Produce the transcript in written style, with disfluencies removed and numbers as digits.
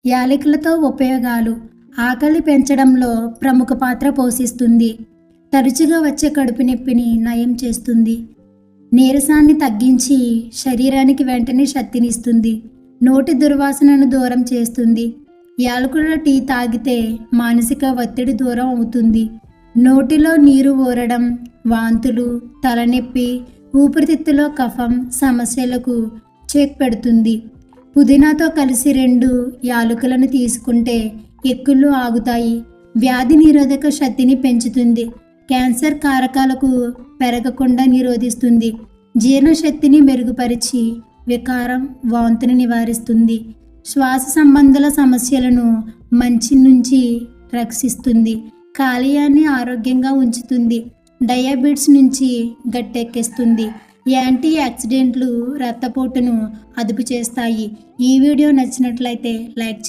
యాలకులతో ఉపయోగాలు: ఆకలి పెంచడంలో ప్రముఖ పాత్ర పోషిస్తుంది. తరచుగా వచ్చే కడుపు నొప్పిని నయం చేస్తుంది. నీరసాన్ని తగ్గించి శరీరానికి వెంటనే శక్తినిస్తుంది. నోటి దుర్వాసనను దూరం చేస్తుంది. యాలకుల టీ తాగితే మానసిక ఒత్తిడి దూరం అవుతుంది. నోటిలో నీరు ఊరడం, వాంతులు, తలనొప్పి, ఊపిరితిత్తులో కఫం సమస్యలకు చెక్ పెడుతుంది. పుదీనాతో కలిసి 2 యాలకులను తీసుకుంటే ఎక్కులు ఆగుతాయి. వ్యాధి నిరోధక శక్తిని పెంచుతుంది. క్యాన్సర్ కారకాలకు పెరగకుండా నిరోధిస్తుంది. జీర్ణశక్తిని మెరుగుపరిచి వికారం, వాంతుని నివారిస్తుంది. శ్వాస సంబంధాల సమస్యలను మంచి నుంచి రక్షిస్తుంది. కాలేయాన్ని ఆరోగ్యంగా ఉంచుతుంది. డయాబెటిస్ నుంచి గట్టెక్కిస్తుంది. యాంటీ ఆక్సిడెంట్లు రక్తపోటును అదుపు చేస్తాయి. ఈ వీడియో నచ్చినట్లయితే లైక్ చేయండి.